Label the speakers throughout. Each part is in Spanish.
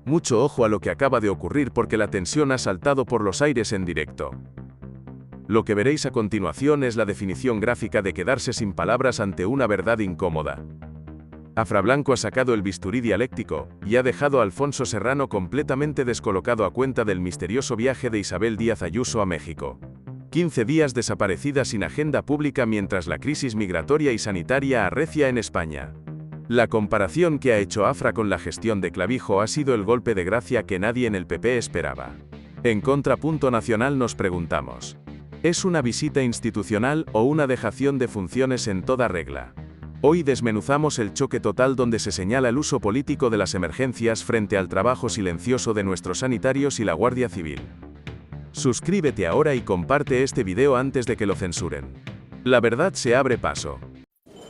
Speaker 1: Mucho ojo a lo que acaba de ocurrir porque la tensión ha saltado por los aires en directo. Lo que veréis a continuación es la definición gráfica de quedarse sin palabras ante una verdad incómoda. Afra Blanco ha sacado el bisturí dialéctico y ha dejado a Alfonso Serrano completamente descolocado a cuenta del misterioso viaje de Isabel Díaz Ayuso a México. 15 días desaparecida sin agenda pública mientras la crisis migratoria y sanitaria arrecia en España. La comparación que ha hecho Afra con la gestión de Clavijo ha sido el golpe de gracia que nadie en el PP esperaba. En Contrapunto Nacional nos preguntamos: ¿es una visita institucional o una dejación de funciones en toda regla? Hoy desmenuzamos el choque total donde se señala el uso político de las emergencias frente al trabajo silencioso de nuestros sanitarios y la Guardia Civil. Suscríbete ahora y comparte este video antes de que lo censuren. La verdad se abre paso.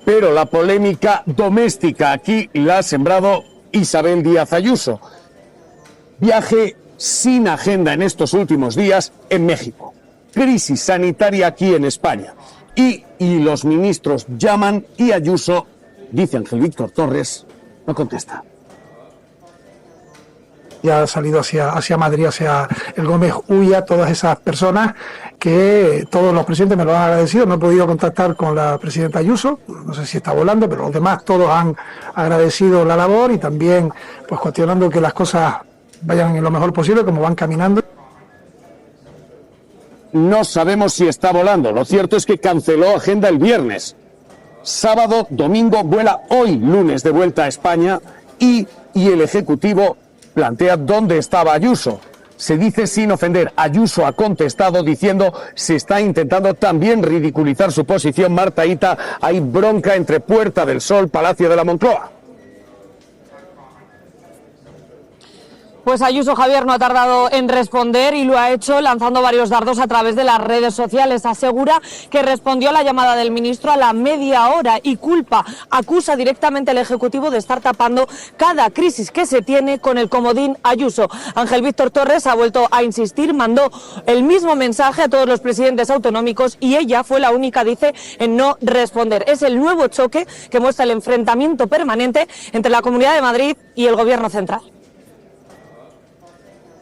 Speaker 2: Pero la polémica doméstica aquí la ha sembrado Isabel Díaz Ayuso. Viaje sin agenda en estos últimos días en México. Crisis sanitaria aquí en España. Y los ministros llaman y Ayuso, dice Ángel Víctor Torres, no contesta.
Speaker 3: Ya ha salido hacia Madrid, hacia el Gómez Ulla, todas esas personas que todos los presidentes me lo han agradecido. No he podido contactar con la presidenta Ayuso, no sé si está volando, pero los demás todos han agradecido la labor y también pues cuestionando que las cosas vayan en lo mejor posible, como van caminando.
Speaker 2: No sabemos si está volando, lo cierto es que canceló agenda el viernes. Sábado, domingo, vuela hoy, lunes, de vuelta a España y el Ejecutivo plantea dónde estaba Ayuso. Se dice sin ofender. Ayuso ha contestado diciendo se está intentando también ridiculizar su posición. Marta Ita, hay bronca entre Puerta del Sol, Palacio de la Moncloa.
Speaker 4: Pues Ayuso, Javier, no ha tardado en responder y lo ha hecho lanzando varios dardos a través de las redes sociales. Asegura que respondió a la llamada del ministro a la media hora y acusa directamente al Ejecutivo de estar tapando cada crisis que se tiene con el comodín Ayuso. Ángel Víctor Torres ha vuelto a insistir, mandó el mismo mensaje a todos los presidentes autonómicos y ella fue la única, dice, en no responder. Es el nuevo choque que muestra el enfrentamiento permanente entre la Comunidad de Madrid y el Gobierno central.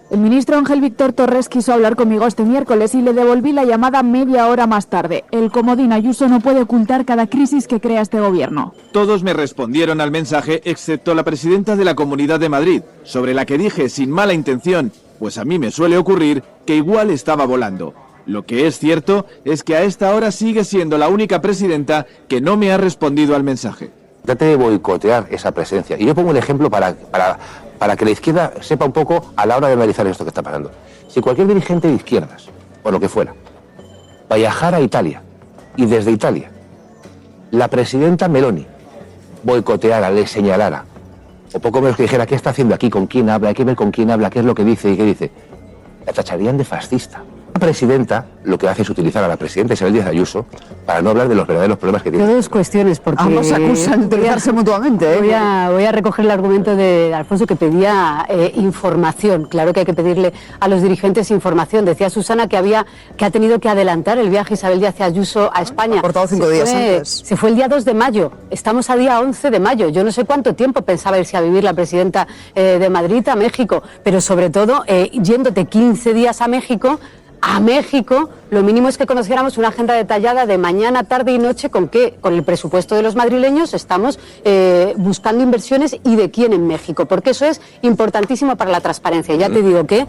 Speaker 5: El ministro Ángel Víctor Torres quiso hablar conmigo este miércoles y le devolví la llamada media hora más tarde. El comodín Ayuso no puede ocultar cada crisis que crea este gobierno.
Speaker 6: Todos me respondieron al mensaje excepto la presidenta de la Comunidad de Madrid, sobre la que dije sin mala intención, pues a mí me suele ocurrir que igual estaba volando. Lo que es cierto es que a esta hora sigue siendo la única presidenta que no me ha respondido al mensaje.
Speaker 7: Trate de boicotear esa presencia. Y yo pongo un ejemplo para que la izquierda sepa un poco a la hora de analizar esto que está pasando. Si cualquier dirigente de izquierdas, o lo que fuera, viajara a Italia y desde Italia la presidenta Meloni boicoteara, le señalara, o poco menos que dijera qué está haciendo aquí, con quién habla, hay que ver con quién habla, qué es lo que dice y qué dice, la tacharían de fascista. La presidenta lo que hace es utilizar a la presidenta Isabel Díaz Ayuso para no hablar de los verdaderos problemas que tiene.
Speaker 8: Dos cuestiones, porque
Speaker 9: ambos acusan de utilizarse mutuamente.
Speaker 8: Voy a recoger el argumento de Alfonso, que pedía información. Claro que hay que pedirle a los dirigentes información. Decía Susana que ha tenido que adelantar el viaje Isabel Díaz Ayuso a España.
Speaker 9: Ha cortado 5 días antes.
Speaker 8: Se fue el día 2 de mayo. Estamos a día 11 de mayo. Yo no sé cuánto tiempo pensaba irse a vivir la presidenta de Madrid a México, pero sobre todo yéndote 15 días a México, lo mínimo es que conociéramos una agenda detallada de mañana, tarde y noche con el presupuesto de los madrileños estamos buscando inversiones y de quién en México, porque eso es importantísimo para la transparencia. Ya te digo que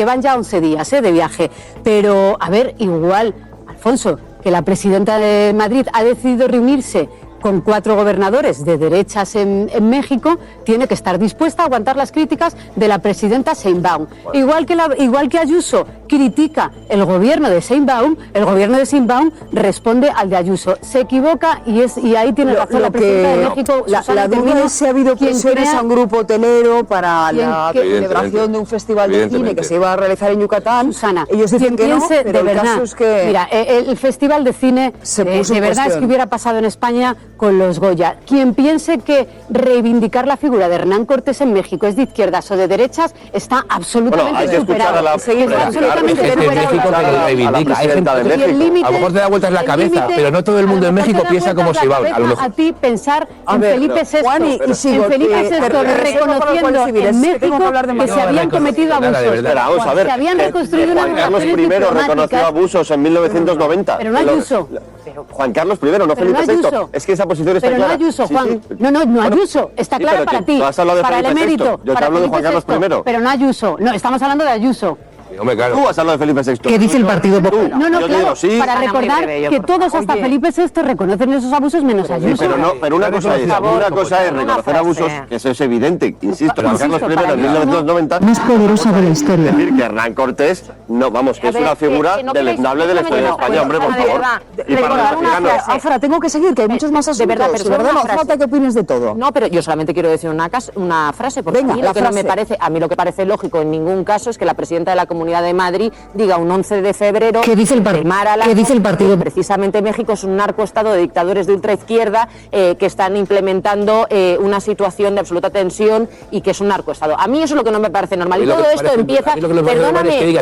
Speaker 8: van ya 11 días de viaje, pero a ver, igual, Alfonso, que la presidenta de Madrid ha decidido reunirse con 4 gobernadores de derechas en México, tiene que estar dispuesta a aguantar las críticas de la presidenta Sheinbaum. Igual que Ayuso critica el gobierno de Sheinbaum, el gobierno de Sheinbaum responde al de Ayuso. Se equivoca y ahí tiene razón la presidenta de México.
Speaker 9: La duda es si ha habido presiones a un grupo hotelero para la celebración de un festival de cine que se iba a realizar en Yucatán.
Speaker 8: Susana,
Speaker 9: ellos dicen que no, pero
Speaker 8: el caso es que... Mira, el festival de cine
Speaker 9: se puso
Speaker 8: de verdad es que hubiera pasado en España con los Goya. Quien piense que reivindicar la figura de Hernán Cortés en México es de izquierdas o de derechas está absolutamente superado. Está absolutamente superado.
Speaker 7: A lo mejor te da vueltas la cabeza, pero no todo el mundo en México piensa como Sibaul.
Speaker 8: A ti pensar en Felipe VI, en Felipe VI reconociendo en México que se habían cometido abusos. Se habían reconstruido unas relaciones diplomáticas.
Speaker 10: Reconoció abusos en 1990.
Speaker 8: Pero no Ayuso.
Speaker 10: Juan Carlos I, no Felipe VI. Es que esa posición está clara.
Speaker 8: Pero no Ayuso, Juan. No Ayuso. Está clara para ti. Para el emérito.
Speaker 10: Yo te hablo de Juan Carlos I.
Speaker 8: Pero no Ayuso. No, estamos hablando de Ayuso.
Speaker 7: Hombre, claro.
Speaker 10: Tú has hablado de Felipe VI.
Speaker 8: ¿Qué dice el Partido Popular? No,
Speaker 10: yo
Speaker 8: claro,
Speaker 10: digo, sí.
Speaker 8: para recordar que todos hasta Felipe VI reconocen esos abusos menos Ayuso.
Speaker 10: Pero una cosa es reconocer abusos, que eso es evidente. Insisto, Juan Carlos I en 1990
Speaker 8: más poderosa de la historia.
Speaker 10: Es decir, que Hernán Cortés, no, vamos, que es una figura deleznable de la historia de España, hombre, por favor. Y para los mexicanos.
Speaker 9: Afra, tengo que seguir, que hay muchos más asuntos.
Speaker 8: De verdad, pero
Speaker 9: no hace falta que opines de todo.
Speaker 8: No, pero yo solamente quiero decir una frase, porque
Speaker 9: venga,
Speaker 8: a mí lo que parece lógico en ningún caso es que la presidenta de la Comunidad de Madrid diga un 11 de febrero
Speaker 9: ¿Qué dice el partido?
Speaker 8: Precisamente México es un narcoestado de dictadores de ultraizquierda que están implementando una situación de absoluta tensión y que es un narcoestado. A mí eso es lo que no me parece normal. Y todo esto empieza... Perdóname,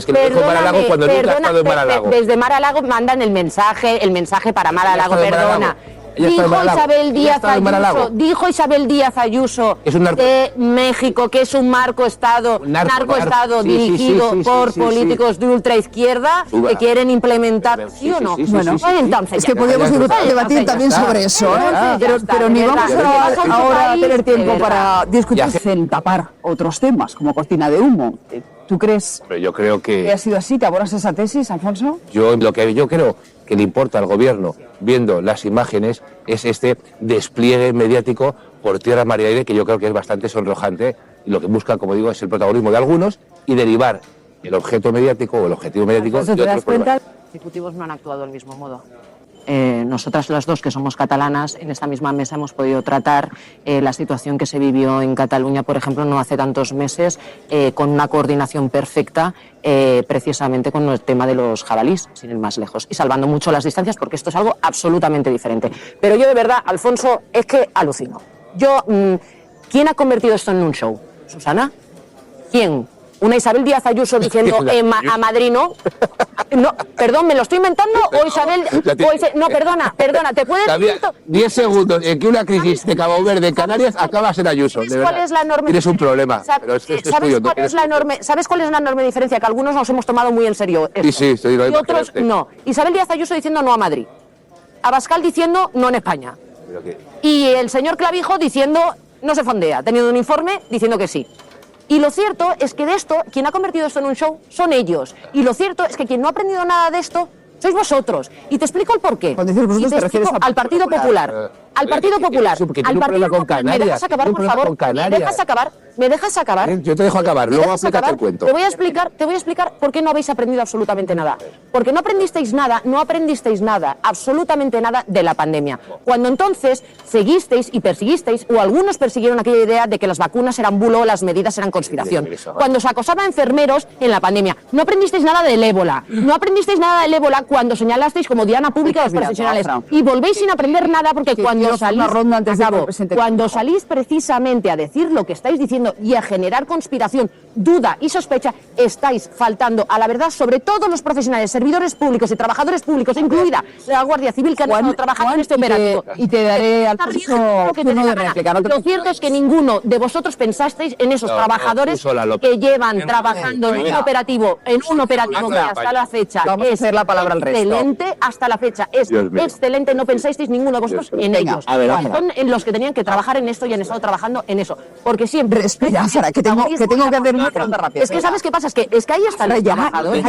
Speaker 8: desde Mar-a-Lago mandan el mensaje para Mar-a-Lago, perdona. Dijo Isabel Díaz Ayuso de México que es un narcoestado dirigido por políticos de ultraizquierda que quieren implementar, ¿sí o no?
Speaker 9: Bueno, entonces es que podríamos debatir también sobre eso, pero ni vamos ahora a tener tiempo para discutir en tapar otros temas como cortina de humo. ¿Tú crees
Speaker 7: yo creo que
Speaker 9: ha sido así? ¿Te abonas esa tesis, Alfonso?
Speaker 7: Lo que yo creo que le importa al gobierno, viendo las imágenes, es este despliegue mediático por tierra, mar y aire, que yo creo que es bastante sonrojante, y lo que busca, como digo, es el protagonismo de algunos y derivar el objeto mediático o el objetivo mediático de otros problemas.
Speaker 8: Los ejecutivos no han actuado del mismo modo. Nosotras las dos, que somos catalanas, en esta misma mesa hemos podido tratar la situación que se vivió en Cataluña, por ejemplo, no hace tantos meses, con una coordinación perfecta, precisamente con el tema de los jabalís, sin ir más lejos, y salvando mucho las distancias, porque esto es algo absolutamente diferente. Pero yo de verdad, Alfonso, es que alucino. ¿Quién ha convertido esto en un show? ¿Susana? ¿Quién? ¿Una Isabel Díaz Ayuso diciendo a Madrid no? No, perdón, ¿me lo estoy inventando? ¿O Isabel? No, perdona, ¿te puedes decir?
Speaker 7: 10 segundos en que una crisis de Cabo Verde, Canarias, acaba en Ayuso.
Speaker 8: ¿Sabes cuál es la enorme?
Speaker 7: Tienes un problema.
Speaker 8: ¿Sabes cuál es la enorme diferencia? Que algunos nos hemos tomado muy en serio esto.
Speaker 7: Sí, estoy
Speaker 8: y otros no. Isabel Díaz Ayuso diciendo no a Madrid. Abascal diciendo no en España. Y el señor Clavijo diciendo no se fondea, teniendo un informe diciendo que sí. Y lo cierto es que de esto, quien ha convertido esto en un show son ellos. Y lo cierto es que quien no ha aprendido nada de esto sois vosotros. Y te explico el porqué.
Speaker 9: Cuando dices vosotros, te refieres
Speaker 8: al Partido Popular. Al Partido Popular. ¿Me dejas acabar, por favor? ¿Me dejas acabar?
Speaker 7: Yo te dejo acabar, luego explícate el cuento.
Speaker 8: Te voy a explicar por qué no habéis aprendido absolutamente nada. Porque no aprendisteis nada, absolutamente nada de la pandemia. Cuando entonces seguisteis y persiguisteis, o algunos persiguieron aquella idea de que las vacunas eran bulo, las medidas eran conspiración. Cuando se acosaba a enfermeros en la pandemia. No aprendisteis nada del ébola. No aprendisteis nada del ébola cuando señalasteis como diana pública a los profesionales. Y volvéis sin aprender nada porque cuando salís precisamente a decir lo que estáis diciendo y a generar conspiración, duda y sospecha, estáis faltando a la verdad sobre todos los profesionales, servidores públicos y trabajadores públicos, incluida la Guardia Civil, que han estado trabajando en este operativo.
Speaker 9: Y te daré al turno de réplica.
Speaker 8: Lo cierto es que ninguno de vosotros pensasteis en esos trabajadores que llevan trabajando en un operativo que hasta la fecha es excelente, hasta la fecha es excelente, no pensasteis ninguno de vosotros en ellos. Son en los que tenían que trabajar en esto y han estado trabajando en eso. Porque siempre...
Speaker 9: Espera, Sara, que tengo que hacer una pregunta rápida.
Speaker 8: Es que ¿sabes qué pasa? Es que ahí están los trabajadores.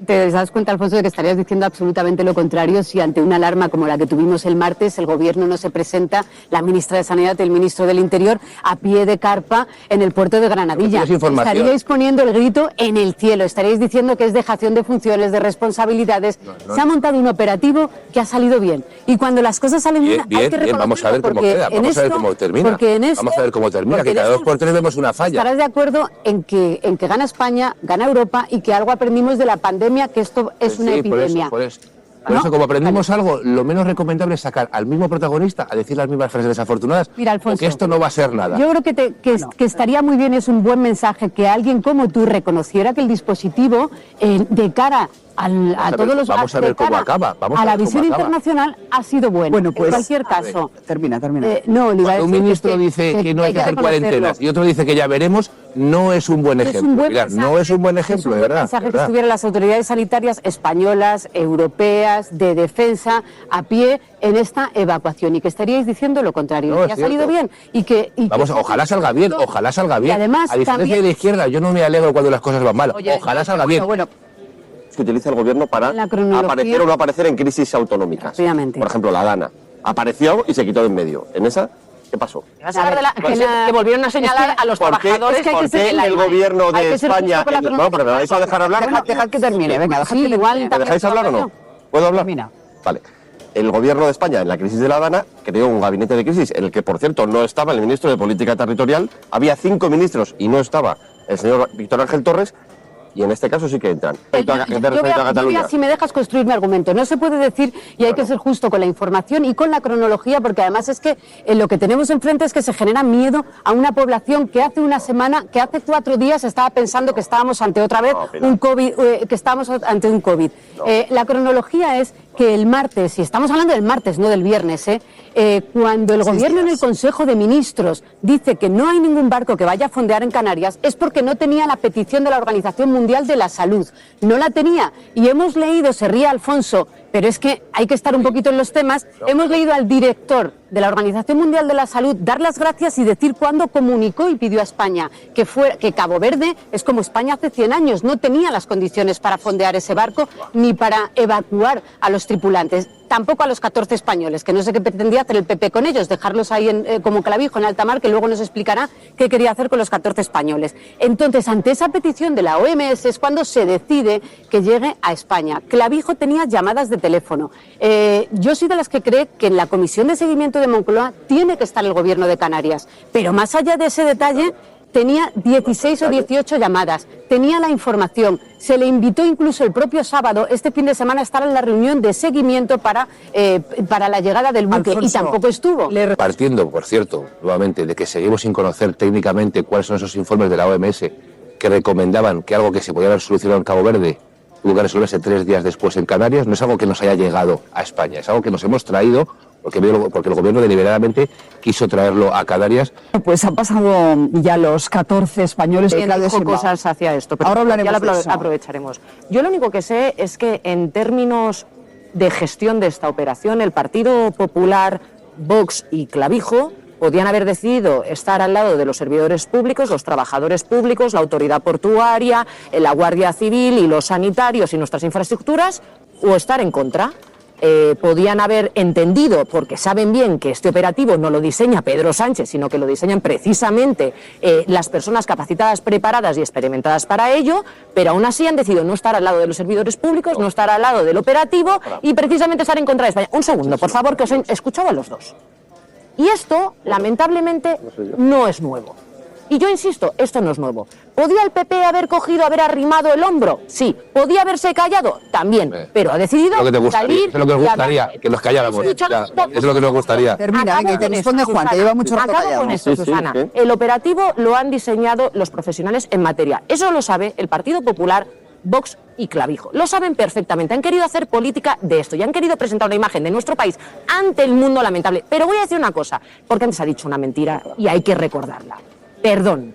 Speaker 11: ¿Te das cuenta, Alfonso, de que estarías diciendo absolutamente lo contrario si ante una alarma como la que tuvimos el martes el gobierno no se presenta, la ministra de Sanidad y el ministro del Interior, a pie de carpa en el puerto de Granadilla? Estaríais poniendo el grito en el cielo, estaríais diciendo que es dejación de funciones, de responsabilidades. Se ha montado un operativo que ha salido bien. Y cuando las cosas salen bien, hay que reconocerlo.
Speaker 7: Vamos a ver cómo queda, vamos a ver cómo termina. Vamos a ver cómo termina, que cada 2 por 3 vemos una falla.
Speaker 11: Estarás de acuerdo en que gana España, gana Europa y que algo aprendimos de la pandemia, que esto es una epidemia.
Speaker 7: Por eso. Por eso, como aprendimos algo, lo menos recomendable es sacar al mismo protagonista a decir las mismas frases desafortunadas.
Speaker 8: Mira, Alfonso,
Speaker 7: porque esto no va a ser nada.
Speaker 8: Yo creo que estaría muy bien, es un buen mensaje que alguien como tú reconociera que el dispositivo de cara a todos los...
Speaker 7: Vamos a ver cómo acaba.
Speaker 8: A la visión internacional ha sido bueno.
Speaker 9: Bueno, pues,
Speaker 8: en cualquier caso...
Speaker 9: Termina.
Speaker 8: No, le iba a decir
Speaker 7: un ministro dice que no hay que hacer cuarentenas y otro dice que ya veremos, no es un buen ejemplo. No es un buen ejemplo, de verdad.
Speaker 8: Mensaje que estuvieran las autoridades sanitarias españolas, europeas, de defensa, a pie en esta evacuación y que estaríais diciendo lo contrario,
Speaker 7: No,
Speaker 8: que ha salido bien y que...
Speaker 7: Vamos, ojalá salga bien, ojalá salga bien.
Speaker 8: Y además,
Speaker 7: a diferencia
Speaker 8: también...
Speaker 7: de la izquierda, yo no me alegro cuando las cosas van mal.
Speaker 8: Oye,
Speaker 7: ojalá salga bien.
Speaker 9: Bueno,
Speaker 10: que utiliza el gobierno para aparecer o no aparecer en crisis autonómicas.
Speaker 8: Obviamente.
Speaker 10: Por ejemplo, la Dana. Apareció y se quitó de en medio. ¿En esa qué pasó?
Speaker 4: Que volvieron a señalar a los trabajadores que hay que ser
Speaker 10: el gobierno de España... No, pero ¿me vais a dejar hablar?
Speaker 9: Dejad que termine, venga, dejad que termine.
Speaker 10: ¿Me dejáis hablar o no? ¿Puedo hablar?
Speaker 9: Termina.
Speaker 10: Vale. El gobierno de España, en la crisis de la Dana, creó un gabinete de crisis en el que, por cierto, no estaba el ministro de Política Territorial. Había 5 ministros y no estaba el señor Víctor Ángel Torres. Y en este caso sí que entran.
Speaker 8: Yo si me dejas construir mi argumento, no se puede decir y hay que ser justo con la información y con la cronología, porque además es que lo que tenemos enfrente es que se genera miedo a una población que hace una semana, que hace 4 días estaba pensando que estábamos ante otra vez un COVID, que estábamos ante un COVID. La cronología es que el martes, y estamos hablando del martes, no del viernes, cuando el gobierno en el Consejo de Ministros dice que no hay ningún barco que vaya a fondear en Canarias, es porque no tenía la petición de la Organización Mundial de la Salud. No la tenía. Y hemos leído, se ríe Alfonso, pero es que hay que estar un poquito en los temas, hemos leído al director de la Organización Mundial de la Salud dar las gracias y decir cuándo comunicó y pidió a España que Cabo Verde es como España hace 100 años, no tenía las condiciones para fondear ese barco ni para evacuar a los tripulantes, tampoco a los 14 españoles, que no sé qué pretendía hacer el PP con ellos, dejarlos ahí como clavijo en alta mar, que luego nos explicará qué quería hacer con los 14 españoles. Entonces, ante esa petición de la OMS es cuando se decide que llegue a España. Clavijo tenía llamadas de teléfono. Yo soy de las que cree que en la comisión de seguimiento de Moncloa tiene que estar el gobierno de Canarias, pero más allá de ese detalle, tenía 16 o 18 llamadas, tenía la información, se le invitó incluso el propio sábado, este fin de semana, a estar en la reunión de seguimiento para la llegada del buque, Alfonso, y tampoco estuvo.
Speaker 7: Partiendo, por cierto, nuevamente, de que seguimos sin conocer técnicamente cuáles son esos informes de la OMS que recomendaban que algo que se podía haber solucionado en Cabo Verde tuvo que resolverse 3 días después en Canarias, no es algo que nos haya llegado a España, es algo que nos hemos traído porque el gobierno deliberadamente quiso traerlo a Canarias.
Speaker 9: Pues han pasado ya los 14 españoles que
Speaker 4: dijo cosas hacia esto, pero
Speaker 9: ahora hablaremos
Speaker 4: ya
Speaker 9: de eso.
Speaker 4: Aprovecharemos. Yo lo único que sé es que en términos de gestión de esta operación, el Partido Popular, Vox y Clavijo podían haber decidido estar al lado de los servidores públicos, los trabajadores públicos, la autoridad portuaria, la Guardia Civil y los sanitarios y nuestras infraestructuras, o estar en contra. Podían haber entendido, porque saben bien que este operativo no lo diseña Pedro Sánchez, sino que lo diseñan precisamente las personas capacitadas, preparadas y experimentadas para ello, pero aún así han decidido no estar al lado de los servidores públicos, no estar al lado del operativo y precisamente estar en contra de España. Un segundo, por favor, que os he escuchado a los dos. Y esto, lamentablemente, no es nuevo. Y yo insisto, esto no es nuevo. ¿Podía el PP haber arrimado el hombro? Sí. ¿Podía haberse callado? También. Pero ha decidido salir...
Speaker 7: Es lo que nos gustaría, que nos calláramos. Es lo que nos gustaría.
Speaker 9: Termina, venga, y te responde Juan, te lleva mucho rato callado.
Speaker 4: Acabo con esto, Susana. El operativo lo han diseñado los profesionales en materia. Eso lo sabe el Partido Popular, Vox y Clavijo. Lo saben perfectamente. Han querido hacer política de esto y han querido presentar una imagen de nuestro país ante el mundo lamentable. Pero voy a decir una cosa, porque antes ha dicho una mentira y hay que recordarla. Perdón,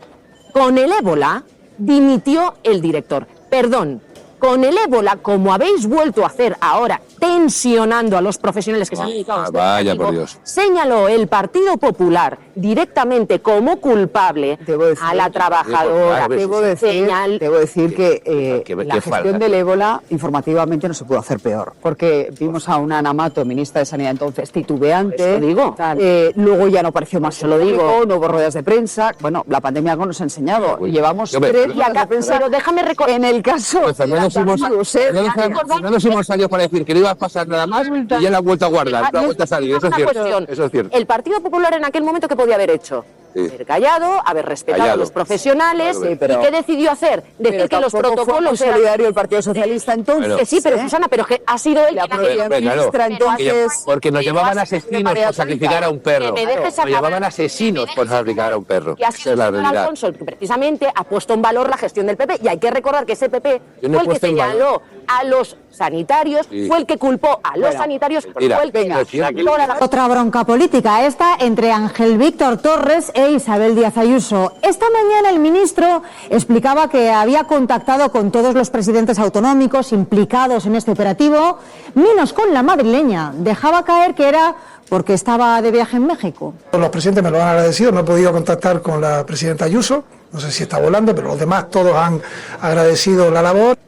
Speaker 4: con el ébola dimitió el director. Perdón, con el ébola, como habéis vuelto a hacer ahora, tensionando a los profesionales que se han dedicado a este
Speaker 7: vaya por Dios.
Speaker 4: Señaló el Partido Popular directamente como culpable a la trabajadora.
Speaker 9: Debo decir que la gestión del ébola informativamente no se pudo hacer peor, porque vimos a una Ana Mato, ministra de Sanidad entonces, titubeante. Luego ya no apareció más, no hubo ruedas de prensa. Bueno, la pandemia algo nos ha enseñado. Llevamos 3 días de prensa.
Speaker 4: Pero déjame recordar.
Speaker 9: En el caso...
Speaker 7: No nos hemos salido para decir que no iba a pasar nada más y ya la ha vuelto a guardar, la ha vuelto a salir, eso es cierto.
Speaker 4: El Partido Popular en aquel momento, ¿qué podía haber hecho?
Speaker 8: haber callado, haber respetado a los profesionales.
Speaker 7: Claro,
Speaker 8: ¿Y qué decidió hacer? Decir que los protocolos
Speaker 9: fue solidario el Partido Socialista entonces.
Speaker 8: Que sí, pero Susana, pero que ha sido él
Speaker 9: la propia ministra entonces.
Speaker 7: Porque nos llevaban asesinos por sacrificar a un perro. Nos llevaban asesinos por sacrificar a un perro.
Speaker 8: Y así es la realidad. Alfonso, el que precisamente ha puesto en valor la gestión del PP. Y hay que recordar que ese PP fue el que señaló a los sanitarios, fue el que culpó a los sanitarios, fue el que...
Speaker 12: Otra bronca política, esta entre Ángel Víctor Torres e Isabel Díaz Ayuso. Esta mañana el ministro explicaba que había contactado con todos los presidentes autonómicos implicados en este operativo, menos con la madrileña. Dejaba caer que era porque estaba de viaje en México.
Speaker 3: Los presidentes me lo han agradecido, no he podido contactar con la presidenta Ayuso, no sé si está volando, pero los demás todos han agradecido la labor.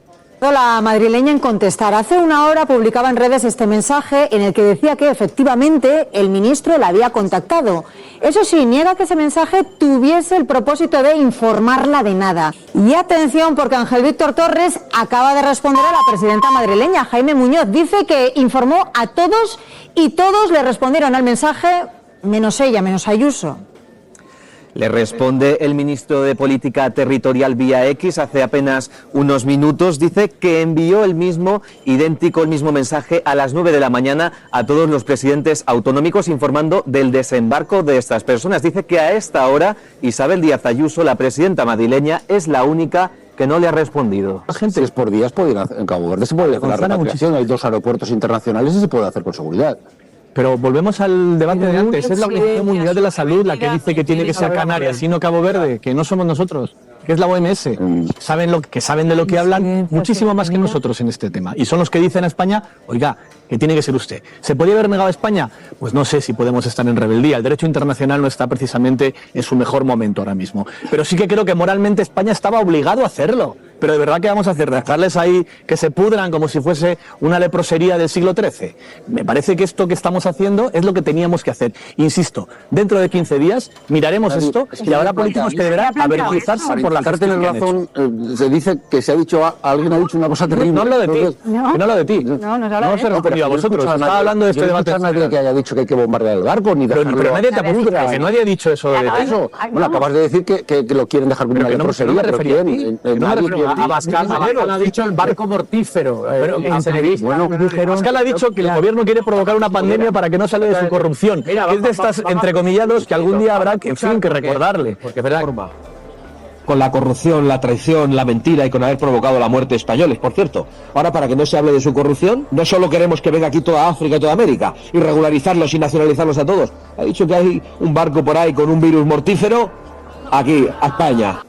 Speaker 12: La madrileña en contestar. Hace una hora publicaba en redes este mensaje en el que decía que efectivamente el ministro la había contactado. Eso sí, niega que ese mensaje tuviese el propósito de informarla de nada. Y atención, porque Ángel Víctor Torres acaba de responder a la presidenta madrileña, Jaime Muñoz. Dice que informó a todos y todos le respondieron al mensaje, menos ella, menos Ayuso.
Speaker 13: Le responde el ministro de Política Territorial vía X hace apenas unos minutos. Dice que envió el mismo mensaje a las 9 de la mañana a todos los presidentes autonómicos informando del desembarco de estas personas. Dice que a esta hora Isabel Díaz Ayuso, la presidenta madrileña, es la única que no le ha respondido.
Speaker 2: La gente es por días, puede ir en Cabo Verde, se puede hacer la repatriación, hay 2 aeropuertos internacionales y se puede hacer con seguridad.
Speaker 14: Pero volvemos al debate de antes, es la Organización Mundial de la Salud la que dice que tiene que ser Canarias y no Cabo Verde, que no somos nosotros, que es la OMS. Saben de lo que hablan muchísimo más que nosotros en este tema. Y son los que dicen a España, oiga, que tiene que ser usted. ¿Se podría haber negado a España? Pues no sé si podemos estar en rebeldía. El derecho internacional no está precisamente en su mejor momento ahora mismo. Pero sí que creo que moralmente España estaba obligado a hacerlo. Pero de verdad, ¿qué vamos a hacer? ¿Dejarles ahí que se pudran como si fuese una leprosería del siglo XIII? Me parece que esto que estamos haciendo es lo que teníamos que hacer. Insisto, dentro de 15 días miraremos esto y habrá políticos que deberán avergonzarse por la carta de razón.
Speaker 2: Se dice que se ha dicho, alguien ha dicho una cosa terrible.
Speaker 14: No hablo de ti, no hablo de ti.
Speaker 12: No
Speaker 14: se referido a vosotros. Estaba hablando de este debate.
Speaker 2: No nadie que haya dicho que hay que bombardear el barco, ni dejarlo.
Speaker 14: Pero nadie te apunta, que nadie ha dicho eso de
Speaker 2: eso. Bueno, acabas de decir que lo quieren dejar como una leprosería, pero ¿quién?
Speaker 14: Abascal ha dicho el barco mortífero. Abascal ha dicho que el gobierno quiere provocar una pandemia para que no salga de su corrupción. Es de estas entrecomillados que algún día habrá que recordarle. Porque es verdad.
Speaker 15: Con la corrupción, la traición, la mentira y con haber provocado la muerte de españoles, por cierto. Ahora, para que no se hable de su corrupción, no solo queremos que venga aquí toda África y toda América y regularizarlos y nacionalizarlos a todos. Ha dicho que hay un barco por ahí con un virus mortífero aquí, a España.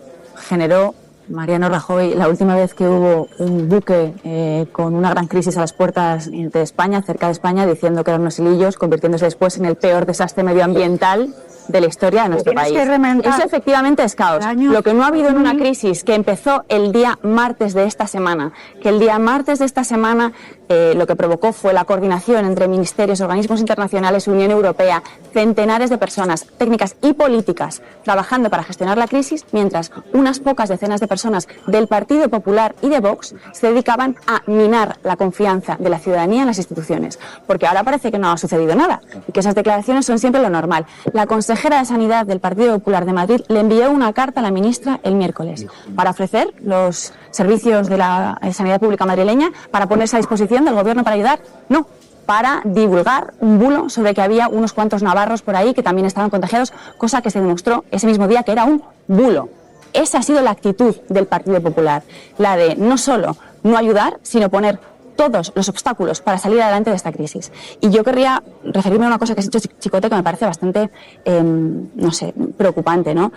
Speaker 16: Generó Mariano Rajoy la última vez que hubo un buque con una gran crisis a las puertas de España, cerca de España, diciendo que eran unos hilillos, convirtiéndose después en el peor desastre medioambiental de la historia de nuestro país. Eso efectivamente es caos. Lo que no ha habido en una crisis que empezó el día martes de esta semana, que el día martes de esta semana lo que provocó fue la coordinación entre ministerios, organismos internacionales, Unión Europea, centenares de personas, técnicas y políticas, trabajando para gestionar la crisis, mientras unas pocas decenas de personas del Partido Popular y de Vox se dedicaban a minar la confianza de la ciudadanía en las instituciones. Porque ahora parece que no ha sucedido nada y que esas declaraciones son siempre lo normal. La consejera de Sanidad del Partido Popular de Madrid le envió una carta a la ministra el miércoles para ofrecer los servicios de la sanidad pública madrileña, para ponerse a disposición del gobierno para ayudar. No, para divulgar un bulo sobre que había unos cuantos navarros por ahí que también estaban contagiados, cosa que se demostró ese mismo día que era un bulo. Esa ha sido la actitud del Partido Popular, la de no solo no ayudar, sino poner todos los obstáculos para salir adelante de esta crisis. Y yo querría referirme a una cosa que has dicho, Chicote, que me parece bastante, no sé, preocupante, ¿no?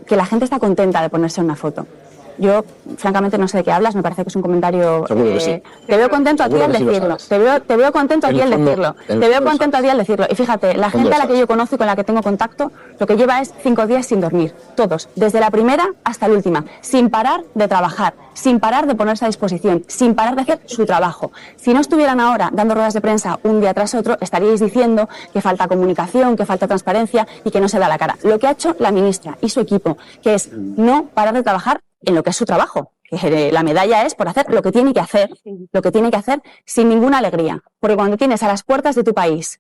Speaker 16: Que la gente está contenta de ponerse una foto. Yo, francamente, no sé de qué hablas, me parece que es un comentario...
Speaker 2: Sí.
Speaker 16: Te veo contento a ti al decirlo. Te veo contento a ti al decirlo. Te veo contento a ti al decirlo. Y fíjate, la gente a la que yo conozco y con la que tengo contacto, lo que lleva es 5 días sin dormir. Todos. Desde la primera hasta la última. Sin parar de trabajar. Sin parar de ponerse a disposición. Sin parar de hacer su trabajo. Si no estuvieran ahora dando ruedas de prensa un día tras otro, estaríais diciendo que falta comunicación, que falta transparencia y que no se da la cara. Lo que ha hecho la ministra y su equipo, que es no parar de trabajar en lo que es su trabajo. La medalla es por hacer lo que tiene que hacer sin ninguna alegría. Porque cuando tienes a las puertas de tu país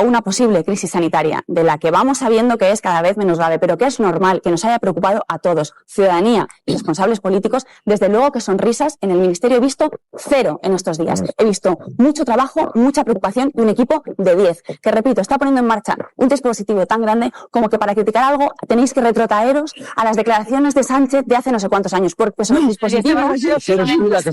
Speaker 16: a una posible crisis sanitaria, de la que vamos sabiendo que es cada vez menos grave, pero que es normal que nos haya preocupado a todos, ciudadanía y responsables políticos, desde luego que sonrisas en el Ministerio he visto cero en estos días. He visto mucho trabajo, mucha preocupación y un equipo de 10, que repito, está poniendo en marcha un dispositivo tan grande como que para criticar algo tenéis que retrotraeros a las declaraciones de Sánchez de hace no sé cuántos años, porque son dispositivos... El dispositivo que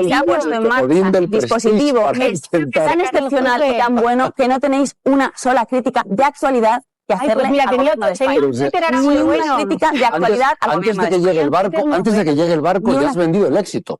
Speaker 16: se ha puesto en marcha, dispositivo es tan excepcional y tan bueno que no tenéis una sola crítica de actualidad que hacerle al gobierno de España. Ni una crítica de actualidad al gobierno de España.
Speaker 2: Antes de que llegue el barco ya has vendido el éxito.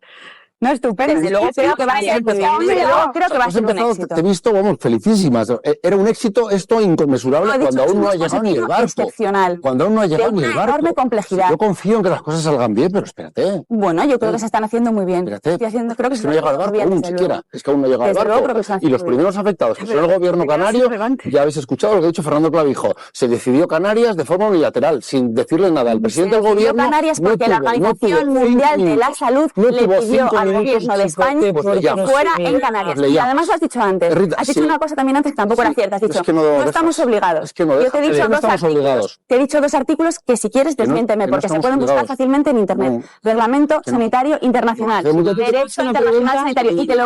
Speaker 16: No, estupendo. Desde luego creo que va a ser un éxito.
Speaker 2: Te he visto, vamos, felicísimas. Era un éxito esto inconmensurable cuando aún no ha llegado ni el barco.
Speaker 16: Excepcional.
Speaker 2: Cuando aún no ha llegado ni el barco.
Speaker 16: Enorme complejidad.
Speaker 2: Yo confío en que las cosas salgan bien, pero espérate.
Speaker 16: Bueno, yo creo que se están haciendo muy bien.
Speaker 2: Espérate.
Speaker 16: Creo que
Speaker 2: no ha llegado el barco aún siquiera. Es que aún no ha llegado el barco. Y los primeros afectados, que son el gobierno canario, ya habéis escuchado lo que ha dicho Fernando Clavijo. Se decidió Canarias de forma unilateral, sin decirle nada al presidente del gobierno.
Speaker 16: Canarias porque la Organización Mundial de la Salud le pidió al gobierno de España que fuera en Canarias. Y además lo has dicho antes. Has dicho una cosa también antes que tampoco era cierta. Has dicho, no estamos obligados. Yo te he dicho dos artículos. Te he dicho dos artículos que si quieres desmiénteme, porque se pueden buscar fácilmente en internet. Reglamento Sanitario Internacional. Derecho Internacional Sanitario. Y te lo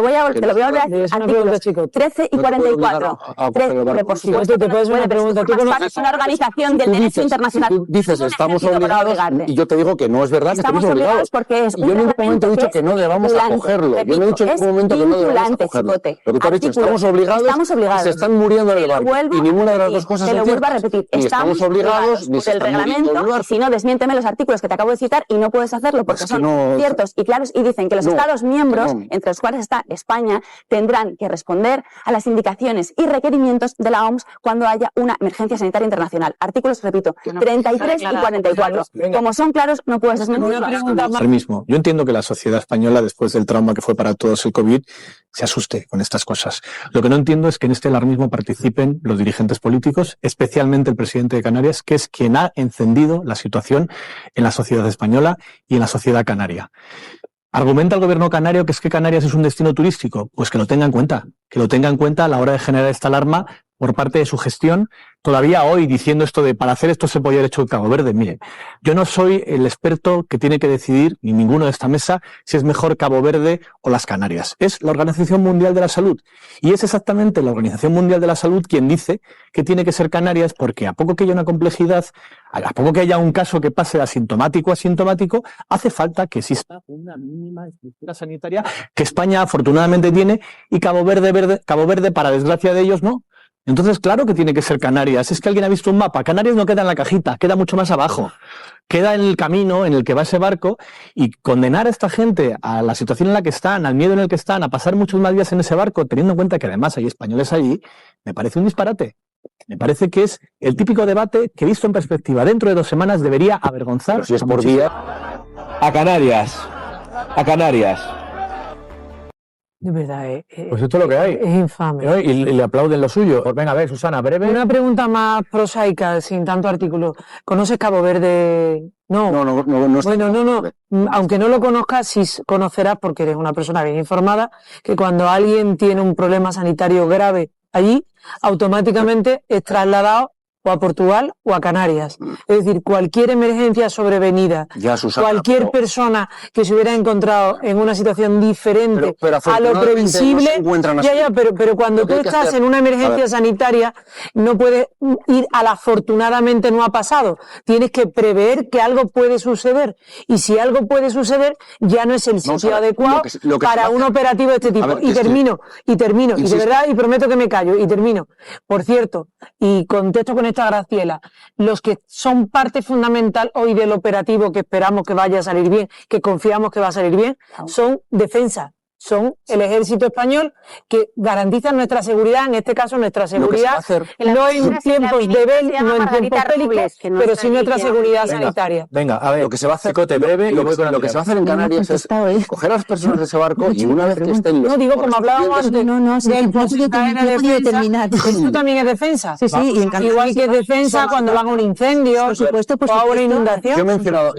Speaker 16: voy a volver a decir. Artículos 13 y 44. Por supuesto, te puedes una pregunta. Tú conoces una organización del derecho internacional.
Speaker 2: Tú dices, estamos obligados. Y yo te digo que no es verdad que estemos obligados.
Speaker 16: Porque es
Speaker 2: yo en ningún momento he dicho que no debamos acogerlo. Yo no he dicho en ningún momento que no debamos acogerlo. Lo que tú has dicho, estamos obligados. Se están muriendo en el barco. Y ninguna de las dos cosas es cierta.
Speaker 16: Te lo vuelvo a repetir.
Speaker 2: Ni estamos obligados, ni
Speaker 16: por el reglamento. Y si no, desmiénteme los artículos que te acabo de citar y no puedes hacerlo porque son ciertos y claros y dicen que los Estados miembros, entre los cuales está España, tendrán que responder a las indicaciones y requerimientos de la OMS cuando haya una emergencia sanitaria internacional. Artículos, repito, 33 y 44. Como son claros, no puedes desmentirlos.
Speaker 14: Yo entiendo que la sociedad española, después del trauma que fue para todos el COVID, se asuste con estas cosas. Lo que no entiendo es que en este alarmismo participen los dirigentes políticos, especialmente el presidente de Canarias, que es quien ha encendido la situación en la sociedad española y en la sociedad canaria. Argumenta el gobierno canario que es que Canarias es un destino turístico. Pues que lo tenga en cuenta. Que lo tenga en cuenta a la hora de generar esta alarma por parte de su gestión. Todavía hoy diciendo esto de para hacer esto se podía haber hecho en Cabo Verde. Miren, yo no soy el experto que tiene que decidir, ni ninguno de esta mesa, si es mejor Cabo Verde o las Canarias. Es la Organización Mundial de la Salud. Y es exactamente la Organización Mundial de la Salud quien dice que tiene que ser Canarias porque a poco que haya una complejidad, a poco que haya un caso que pase de asintomático a asintomático, hace falta que exista una mínima estructura sanitaria que España afortunadamente tiene y Cabo Verde, para desgracia de ellos, no. Entonces, claro que tiene que ser Canarias. Es que alguien ha visto un mapa. Canarias no queda en la cajita, queda mucho más abajo. Queda en el camino en el que va ese barco y condenar a esta gente a la situación en la que están, al miedo en el que están, a pasar muchos más días en ese barco, teniendo en cuenta que además hay españoles allí, me parece un disparate. Me parece que es el típico debate que, visto en perspectiva, dentro de 2 semanas debería avergonzar.
Speaker 15: Pero si es por día. A Canarias. A Canarias.
Speaker 17: De verdad,
Speaker 14: pues esto es lo que hay.
Speaker 17: Es infame.
Speaker 14: Y le aplauden lo suyo. Pues venga, a ver, Susana, breve.
Speaker 17: Una pregunta más prosaica, sin tanto artículo. ¿Conoces Cabo Verde? No.
Speaker 2: No.
Speaker 17: Bueno, no. Aunque no lo conozcas, sí conocerás, porque eres una persona bien informada, que cuando alguien tiene un problema sanitario grave allí, automáticamente es trasladado o a Portugal o a Canarias. Es decir, cualquier emergencia sobrevenida, cualquier persona que se hubiera encontrado en una situación diferente a lo previsible, pero cuando tú estás en una emergencia sanitaria no puedes ir al afortunadamente no ha pasado. Tienes que prever que algo puede suceder y si algo puede suceder ya no es el sitio adecuado para un operativo de este tipo. Y termino, y de verdad, y prometo que me callo, y termino. Por cierto, y contesto con Graciela, los que son parte fundamental hoy del operativo que esperamos que vaya a salir bien, que confiamos que va a salir bien, son defensa, son el ejército español que garantiza nuestra seguridad, en este caso nuestra seguridad, no en tiempos de no en tiempos bélicos, pero sí nuestra seguridad sanitaria.
Speaker 2: Venga, a ver, lo que se va a hacer, lo que se va a hacer en Canarias es coger a las personas de ese barco y una vez que estén los...
Speaker 17: No, digo, como hablábamos antes, del terminar. Esto también es defensa.
Speaker 12: Sí,
Speaker 17: igual que es defensa cuando van a un incendio, por supuesto, o a una inundación.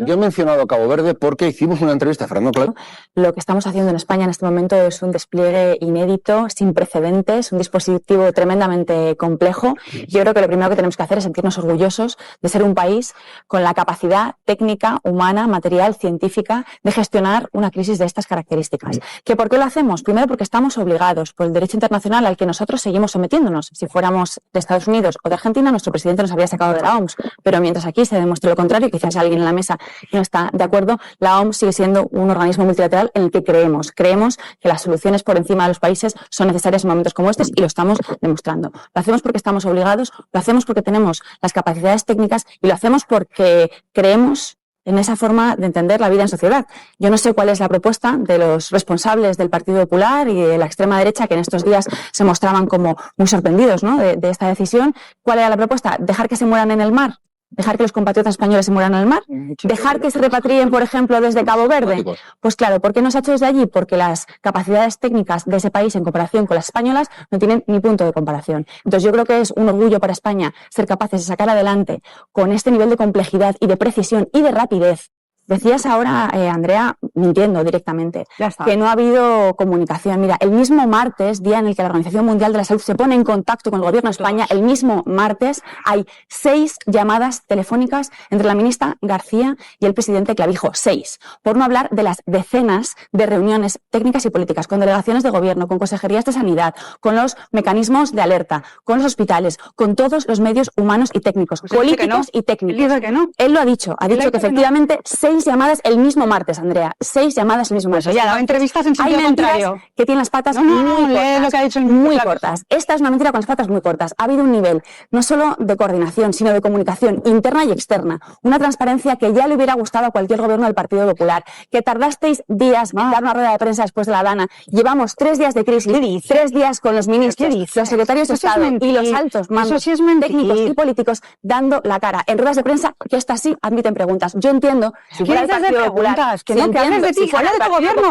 Speaker 2: Yo he mencionado Cabo Verde porque hicimos una entrevista a Fernando Clavijo.
Speaker 16: Lo que estamos haciendo en España en este momento momento es un despliegue inédito, sin precedentes, un dispositivo tremendamente complejo. Yo creo que lo primero que tenemos que hacer es sentirnos orgullosos de ser un país con la capacidad técnica, humana, material, científica de gestionar una crisis de estas características. ¿Que por qué lo hacemos? Primero porque estamos obligados por el derecho internacional al que nosotros seguimos sometiéndonos. Si fuéramos de Estados Unidos o de Argentina, nuestro presidente nos habría sacado de la OMS, pero mientras aquí se demuestre lo contrario, quizás alguien en la mesa no está de acuerdo, la OMS sigue siendo un organismo multilateral en el que creemos que las soluciones por encima de los países son necesarias en momentos como estos y lo estamos demostrando. Lo hacemos porque estamos obligados, lo hacemos porque tenemos las capacidades técnicas y lo hacemos porque creemos en esa forma de entender la vida en sociedad. Yo no sé cuál es la propuesta de los responsables del Partido Popular y de la extrema derecha, que en estos días se mostraban como muy sorprendidos, ¿no?, de esta decisión. ¿Cuál era la propuesta? ¿Dejar que se mueran en el mar? ¿Dejar que los compatriotas españoles se mueran en el mar? ¿Dejar que se repatrien, por ejemplo, desde Cabo Verde? Pues claro, ¿por qué no se ha hecho desde allí? Porque las capacidades técnicas de ese país en comparación con las españolas no tienen ni punto de comparación. Entonces yo creo que es un orgullo para España ser capaces de sacar adelante con este nivel de complejidad y de precisión y de rapidez. Decías ahora, Andrea, mintiendo directamente, que no ha habido comunicación. Mira, el mismo martes, día en el que la Organización Mundial de la Salud se pone en contacto con el Gobierno de España, el mismo martes hay 6 llamadas telefónicas entre la ministra García y el presidente Clavijo. 6. Por no hablar de las decenas de reuniones técnicas y políticas con delegaciones de gobierno, con consejerías de sanidad, con los mecanismos de alerta, con los hospitales, con todos los medios humanos y técnicos, políticos y técnicos. Él dice que no. Él lo ha dicho que efectivamente 6 llamadas el mismo martes, Andrea. 6 llamadas el mismo martes.
Speaker 12: Pues ya ha dado entrevistas en sentido contrario.
Speaker 16: Que tienen las patas muy cortas. Esta es una mentira con las patas muy cortas. Ha habido un nivel no solo de coordinación, sino de comunicación interna y externa. Una transparencia que ya le hubiera gustado a cualquier gobierno del Partido Popular. Que tardasteis días en dar una rueda de prensa después de la Dana. Llevamos 3 días de crisis, 3 días con los ministros, los secretarios de Estado y los altos mandos técnicos y políticos dando la cara en ruedas de prensa que estas sí admiten preguntas. Yo entiendo.
Speaker 12: ¿Quieres hacer preguntas? Que no, que hables de ti, habla de tu gobierno,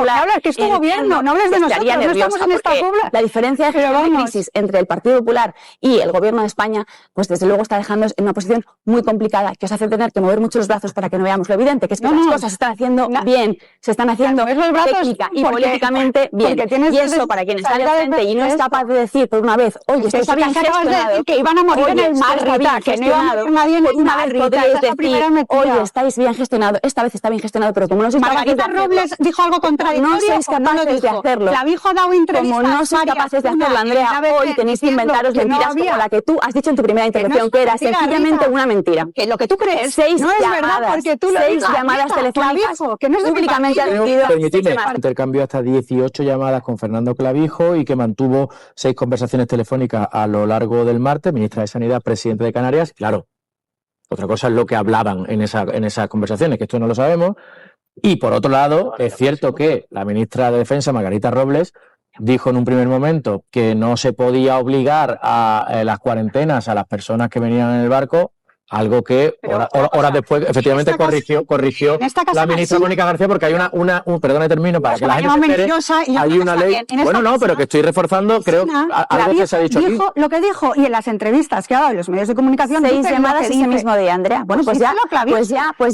Speaker 12: que es tu gobierno, no hables de nosotros, no estamos en esta cubla.
Speaker 16: La diferencia de crisis entre el Partido Popular y el Gobierno de España, pues desde luego está dejándonos en una posición muy complicada, que os hace tener que mover mucho los brazos para que no veamos lo evidente, que es que las cosas se están haciendo bien, se están haciendo técnica y políticamente bien. Y eso, para quien está al frente y no es capaz de decir por una vez, oye, esto está bien gestionado,
Speaker 12: que iban a morir en el mar, Rita, que no iba a morir nadie en el mar,
Speaker 16: podréis decir, oye, estáis bien gestionado, esta vez está bien gestionado, pero como no sois capaces de hacerlo,
Speaker 12: Robles dijo algo contradictorio,
Speaker 16: no sois capaces de hacerlo.
Speaker 12: Clavijo ha dado entrevistas,
Speaker 16: como no sois capaces de hacerlo, Andrea, hoy tenéis que inventaros mentiras como la que tú has dicho en tu primera intervención, que era sencillamente una mentira.
Speaker 12: Que lo que tú crees
Speaker 16: 6
Speaker 12: no es verdad, porque tú lo dices.
Speaker 16: 6 llamadas telefónicas
Speaker 12: que no es
Speaker 16: públicamente admitido.
Speaker 14: Permitidme, intercambió hasta 18 llamadas con Fernando Clavijo y que mantuvo 6 conversaciones telefónicas a lo largo del martes, ministra de Sanidad, presidente de Canarias. Claro, otra cosa es lo que hablaban en esas conversaciones, que esto no lo sabemos. Y por otro lado, es cierto que la ministra de Defensa, Margarita Robles, dijo en un primer momento que no se podía obligar a las cuarentenas a las personas que venían en el barco, algo que horas después efectivamente corrigió la ministra Mónica García, porque hay perdón, termino para que la gente se entere, hay una ley, pero que estoy reforzando, creo, algo que se ha dicho aquí.
Speaker 12: Lo que dijo, y en las entrevistas que ha dado en los medios de comunicación,
Speaker 16: 6 llamadas ese mismo día, Andrea. Bueno, pues ya puedes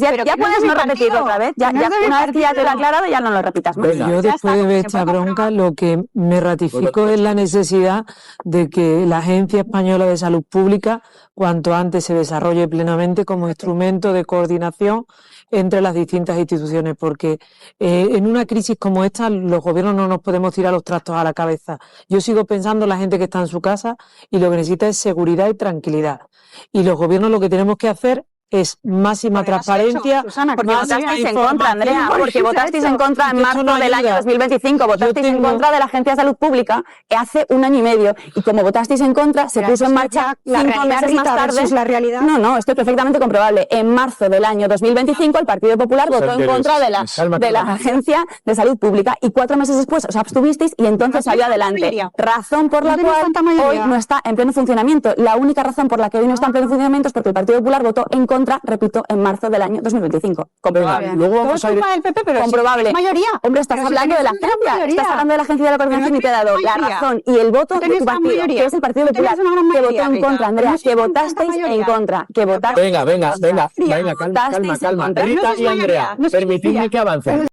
Speaker 16: no repetirlo otra vez, ya una vez que ya te lo he aclarado, ya no lo repitas más.
Speaker 17: Yo después de ver esta bronca, lo que me ratifico es la necesidad de que la Agencia Española de Salud Pública cuanto antes se desarrolle plenamente como instrumento de coordinación entre las distintas instituciones, porque en una crisis como esta los gobiernos no nos podemos tirar los trastos a la cabeza. Yo sigo pensando en la gente que está en su casa y lo que necesita es seguridad y tranquilidad. Y los gobiernos lo que tenemos que hacer es máxima transparencia.
Speaker 16: Porque votasteis en contra, Andrea, porque votasteis en contra en marzo del año 2025, votasteis en contra de la Agencia de Salud Pública hace 1 año y medio, y como votasteis en contra, se puso en marcha 5 meses más tarde.
Speaker 12: La realidad.
Speaker 16: No, esto es perfectamente comprobable. En marzo del año 2025 el Partido Popular votó en contra de la Agencia de Salud Pública y 4 meses después os abstuvisteis y entonces salió adelante. Razón por la cual hoy no está en pleno funcionamiento. La única razón por la que hoy no está en pleno funcionamiento es porque el Partido Popular votó en contra, repito, en marzo del año 2025. Comprobable.
Speaker 12: Luego vamos a ir...
Speaker 16: Comprobable.
Speaker 12: Mayoría.
Speaker 16: Hombre, estás hablando de la agencia. Estás hablando de la Agencia de la Coordinación y te he dado la razón y el voto de tu partido, que es el Partido Popular, que votó en contra, Andrea, que votasteis en contra, que votasteis...
Speaker 14: Venga, calma. Rita y Andrea, permitidme que avance.